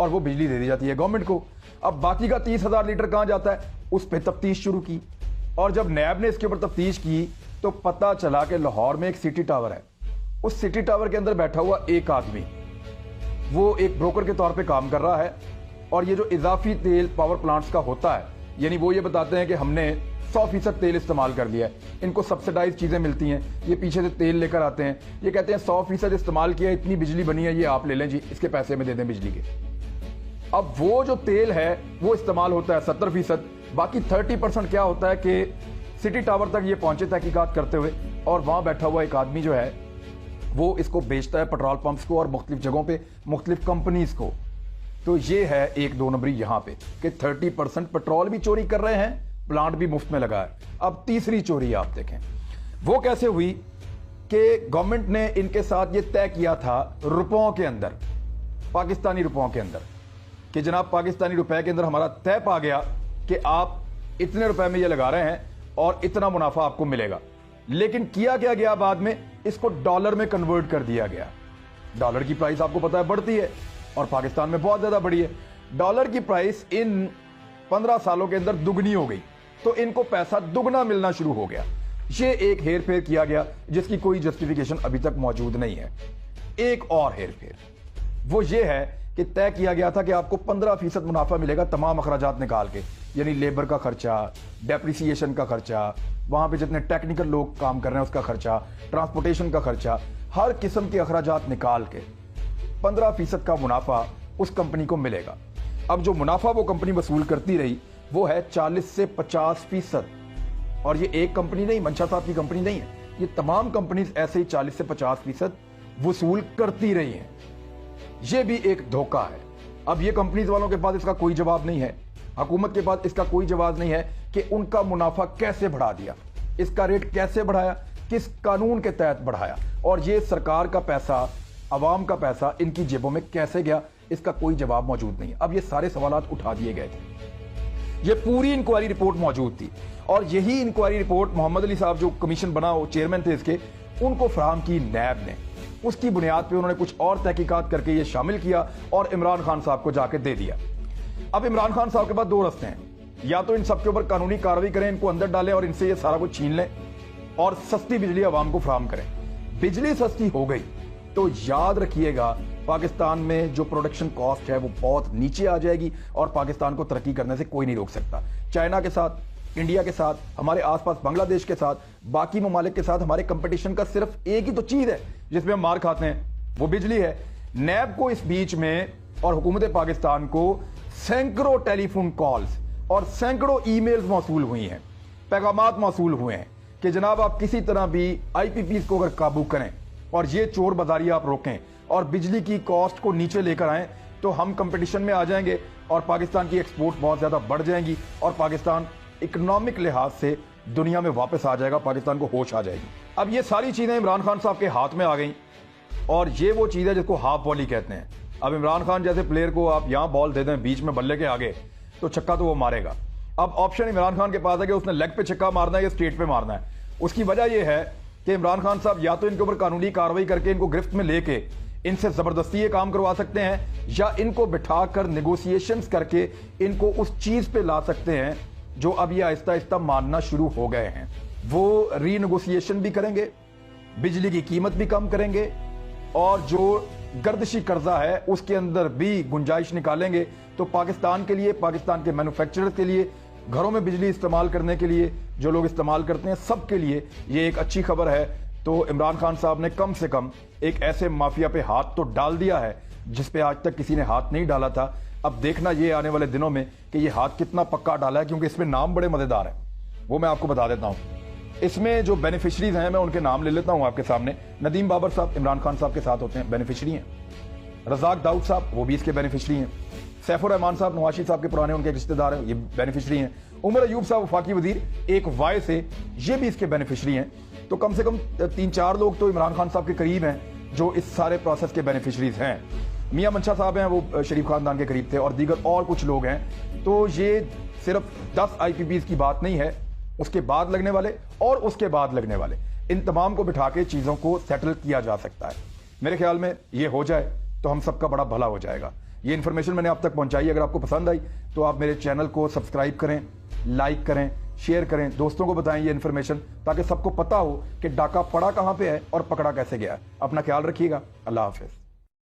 اور وہ بجلی دے دی جاتی ہے گورنمنٹ کو. اب باقی کا 30,000 لیٹر کہاں جاتا ہے؟ اس پہ تفتیش شروع کی, اور جب نیب نے اس کے اوپر تفتیش کی تو پتہ چلا کہ لاہور میں ایک سٹی ٹاور ہے. اس سٹی ٹاور کے اندر بیٹھا ہوا ایک آدمی, وہ ایک بروکر کے طور پہ کام کر رہا ہے, اور یہ جو اضافی تیل پاور پلانٹس کا ہوتا ہے, یعنی وہ یہ بتاتے ہیں کہ ہم نے 100% تیل استعمال کر لیا ہے, ان کو سبسڈائز چیزیں ملتی ہیں, یہ پیچھے سے تیل لے کر آتے ہیں, یہ کہتے ہیں 100% استعمال کیا, اتنی بجلی بنی ہے, یہ آپ لے لیں جی, اس کے پیسے میں دے دیں بجلی کے. اب وہ جو تیل ہے وہ استعمال ہوتا ہے 70%, باقی 30% کیا ہوتا ہے کہ سٹی ٹاور تک یہ پہنچے تحقیقات کرتے ہوئے, اور وہاں بیٹھا ہوا ایک آدمی جو ہے وہ اس کو بیچتا ہے پیٹرول پمپس کو اور مختلف جگہوں پہ مختلف کمپنیز کو. تو یہ ہے 1-2 نمبری یہاں پہ کہ 30% پیٹرول بھی چوری کر رہے ہیں, پلانٹ بھی مفت میں لگا ہے. اب تیسری چوری آپ دیکھیں وہ کیسے ہوئی کہ گورنمنٹ نے ان کے ساتھ یہ طے کیا تھا روپوں کے اندر, پاکستانی روپوں کے اندر, کہ جناب پاکستانی روپے کے اندر ہمارا طے پا گیا کہ آپ اتنے روپے میں یہ لگا رہے ہیں اور اتنا منافع آپ کو ملے گا. لیکن کیا گیا بعد میں اس کو ڈالر میں کنورٹ کر دیا گیا. ڈالر کی پرائس آپ کو پتا ہے بڑھتی ہے, اور پاکستان میں بہت زیادہ بڑھی ہے. ڈالر کی پرائس ان 15 سالوں کے اندر دگنی ہو گئی, تو ان کو پیسہ دگنا ملنا شروع ہو گیا. یہ ایک ہیر پھیر کیا گیا جس کی کوئی جسٹیفیکیشن ابھی تک موجود نہیں ہے. ایک اور ہیر پھیر وہ یہ ہے کہ طے کیا گیا تھا کہ آپ کو 15% منافع ملے گا تمام اخراجات نکال کے, یعنی لیبر کا خرچہ, ڈیپریسیشن کا خرچہ, وہاں پہ جتنے ٹیکنیکل لوگ کام کر رہے ہیں اس کا خرچہ, ٹرانسپورٹیشن کا خرچہ, ہر قسم کے اخراجات نکال کے 15% کا منافع اس کمپنی کو ملے گا. اب جو منافع وہ کمپنی وصول کرتی رہی وہ ہے 40 سے 50%, اور یہ ایک کمپنی نہیں, منشا صاحب کی کمپنی نہیں ہے, یہ تمام کمپنیز ایسے ہی 40 سے 50% وصول کرتی رہی ہیں. یہ بھی ایک دھوکہ ہے. اب یہ کمپنیز والوں کے پاس اس کا کوئی جواب نہیں ہے, حکومت کے پاس اس کا کوئی جواز نہیں ہے کہ ان کا منافع کیسے بڑھا دیا, اس کا ریٹ کیسے بڑھایا, کس قانون کے تحت بڑھایا, اور یہ سرکار کا پیسہ, عوام کا پیسہ ان کی جیبوں میں کیسے گیا, اس کا کوئی جواب موجود نہیں. اب یہ سارے سوالات اٹھا دیے گئے تھے. یہ پوری انکوائری رپورٹ موجود تھی, اور یہی انکوائری رپورٹ محمد علی صاحب جو کمیشن بنا, وہ چیئرمین تھے اس کے, ان کو فراہم کی نیب نے. اس کی بنیاد پہ انہوں نے کچھ اور تحقیقات کر کے یہ شامل کیا اور عمران خان صاحب کو جا کے دے دیا. اب عمران خان صاحب کے پاس 2 رستے ہیں, یا تو ان سب کے اوپر قانونی کارروائی کریں, ان کو اندر ڈالیں اور ان سے یہ سارا کچھ چھین لیں, اور سستی بجلی عوام کو فراہم کریں. بجلی سستی ہو گئی تو یاد رکھیے گا پاکستان میں جو پروڈکشن کاسٹ ہے وہ بہت نیچے آ جائے گی, اور پاکستان کو ترقی کرنے سے کوئی نہیں روک سکتا. چائنا کے ساتھ, انڈیا کے ساتھ, ہمارے آس پاس بنگلہ دیش کے ساتھ, باقی ممالک کے ساتھ ہمارے کمپٹیشن کا صرف ایک ہی تو چیز ہے جس میں ہم مار کھاتے ہیں, وہ بجلی ہے. نیب کو اس بیچ میں اور حکومت پاکستان کو سینکڑوں ٹیلی فون کالز اور سینکڑوں ای میلز موصول ہوئی ہیں, پیغامات موصول ہوئے ہیں کہ جناب آپ کسی طرح بھی آئی پی پیز کو اگر قابو کریں اور یہ چور بازاری آپ روکیں اور بجلی کی کاسٹ کو نیچے لے کر آئیں تو ہم کمپٹیشن میں آ جائیں گے, اور پاکستان کی ایکسپورٹ بہت زیادہ بڑھ جائیں گی, اور پاکستان اکنامک لحاظ سے دنیا میں واپس آ جائے گا, پاکستان کو ہوش آ جائے گی. اب یہ ساری چیزیں عمران خان صاحب کے ہاتھ میں آ گئیں, اور یہ وہ چیز ہے جس کو ہاف والی کہتے ہیں. اب عمران خان جیسے پلیئر کو آپ یہاں بال دے دیں بیچ میں بلے کے آگے تو چھکا تو وہ مارے گا. اب آپشن عمران خان کے پاس ہے کہ اس نے لیگ پہ چھکا مارنا ہے یا اسٹریٹ پہ مارنا ہے. اس کی وجہ یہ ہے کہ عمران خان صاحب یا تو ان کے اوپر قانونی کارروائی کر کے ان کو گرفت میں لے کے ان سے زبردستی یہ کام کروا سکتے ہیں, یا ان کو بٹھا کر نیگوسیشنز کر کے ان کو اس چیز پہ لا سکتے ہیں جو اب یہ آہستہ آہستہ ماننا شروع ہو گئے ہیں. وہ ری نیگوسیشن بھی کریں گے, بجلی کی قیمت بھی کم کریں گے, اور جو گردشی قرضہ ہے اس کے اندر بھی گنجائش نکالیں گے. تو پاکستان کے لیے, پاکستان کے مینوفیکچرر کے لیے, گھروں میں بجلی استعمال کرنے کے لیے جو لوگ استعمال کرتے ہیں, سب کے لیے یہ ایک اچھی خبر ہے. تو عمران خان صاحب نے کم سے کم ایک ایسے مافیا پہ ہاتھ تو ڈال دیا ہے جس پہ آج تک کسی نے ہاتھ نہیں ڈالا تھا. اب دیکھنا یہ آنے والے دنوں میں کہ یہ ہاتھ کتنا پکا ڈالا ہے, کیونکہ اس میں نام بڑے مزیدار ہیں, وہ میں آپ کو بتا دیتا ہوں. اس میں جو بینیفیشریز ہیں میں ان کے نام لے لیتا ہوں آپ کے سامنے. ندیم بابر صاحب عمران خان صاحب کے ساتھ ہوتے ہیں, بینیفیشری ہیں. رزاق داؤد صاحب وہ بھی اس کے بینیفیشری ہیں. سیف الرحمان صاحب نواز صاحب کے پرانے ان کے رشتہ دار ہیں, یہ بینیفیشری ہیں. عمر ایوب صاحب وفاقی وزیر ایک وائے سے, یہ بھی اس کے بینیفیشری ہیں. تو کم سے کم 3-4 لوگ تو عمران خان صاحب کے قریب ہیں جو اس سارے پروسیس کے بینیفیشریز ہیں. میاں منشا صاحب ہیں, وہ شریف خاندان کے قریب تھے, اور دیگر اور کچھ لوگ ہیں. تو یہ صرف 10 آئی پی پیز کی بات نہیں ہے, اس کے بعد لگنے والے اور اس کے بعد لگنے والے, ان تمام کو بٹھا کے چیزوں کو سیٹل کیا جا سکتا ہے. میرے خیال میں یہ ہو جائے تو ہم سب کا بڑا بھلا ہو جائے گا. یہ انفارمیشن میں نے آپ تک پہنچائی. اگر آپ کو پسند آئی تو آپ میرے چینل کو سبسکرائب کریں, لائک کریں, شیئر کریں, دوستوں کو بتائیں یہ انفارمیشن, تاکہ سب کو پتا ہو کہ ڈاکہ پڑا کہاں پہ ہے اور پکڑا کیسے گیا ہے. اپنا خیال رکھیے گا. اللہ حافظ.